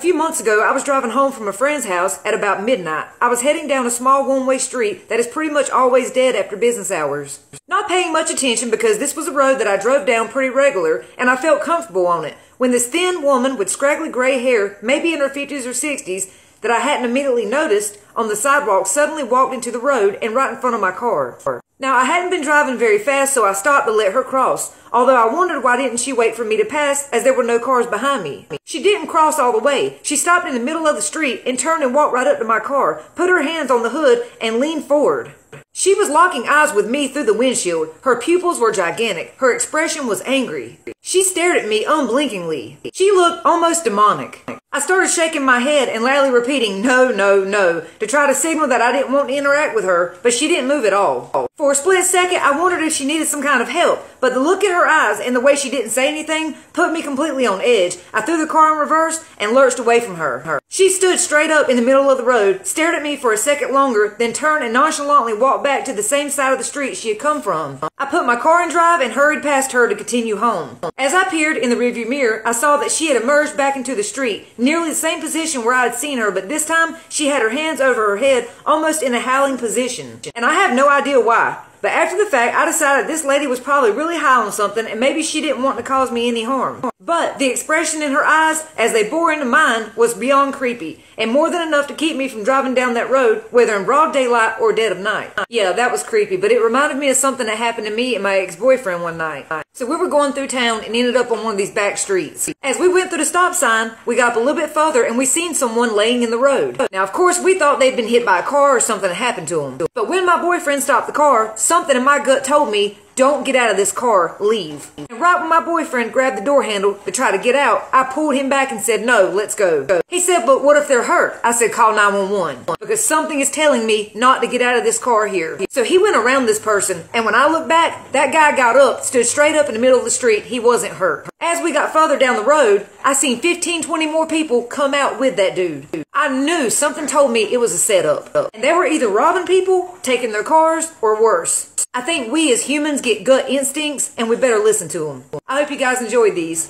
few months ago, I was driving home from a friend's house at about midnight. I was heading down a small one-way street that is pretty much always dead after business hours. Not paying much attention because this was a road that I drove down pretty regular and I felt comfortable on it, when this thin woman with scraggly gray hair, maybe in her 50s or 60s, that I hadn't immediately noticed on the sidewalk suddenly walked into the road and right in front of my car. Now, I hadn't been driving very fast, so I stopped to let her cross, although I wondered why didn't she wait for me to pass as there were no cars behind me. She didn't cross all the way. She stopped in the middle of the street and turned and walked right up to my car, put her hands on the hood, and leaned forward. She was locking eyes with me through the windshield. Her pupils were gigantic. Her expression was angry. She stared at me unblinkingly. She looked almost demonic. I started shaking my head and loudly repeating, "No, no, no," to try to signal that I didn't want to interact with her, but she didn't move at all. For a split second, I wondered if she needed some kind of help, but the look in her eyes and the way she didn't say anything put me completely on edge. I threw the car in reverse and lurched away from her. She stood straight up in the middle of the road, stared at me for a second longer, then turned and nonchalantly walked back to the same side of the street she had come from. I put my car in drive and hurried past her to continue home. As I peered in the rearview mirror, I saw that she had emerged back into the street, nearly the same position where I had seen her, but this time she had her hands over her head, almost in a howling position. And I have no idea why. But after the fact, I decided this lady was probably really high on something and maybe she didn't want to cause me any harm. But the expression in her eyes as they bore into mine was beyond creepy and more than enough to keep me from driving down that road, whether in broad daylight or dead of night. Yeah, that was creepy, but it reminded me of something that happened to me and my ex-boyfriend one night. So we were going through town and ended up on one of these back streets. As we went through the stop sign, we got up a little bit further and we seen someone laying in the road. Now, of course, we thought they'd been hit by a car or something had happened to them. But when my boyfriend stopped the car, something in my gut told me, "Don't get out of this car, leave." And right when my boyfriend grabbed the door handle to try to get out, I pulled him back and said, "No, let's go." He said, "But what if they're hurt?" I said, "Call 911, because something is telling me not to get out of this car here." So he went around this person, and when I looked back, that guy got up, stood straight up in the middle of the street. He wasn't hurt. As we got further down the road, I seen 15, 20 more people come out with that dude. I knew something told me it was a setup. And they were either robbing people, taking their cars, or worse. I think we as humans get gut instincts and we better listen to them. I hope you guys enjoyed these.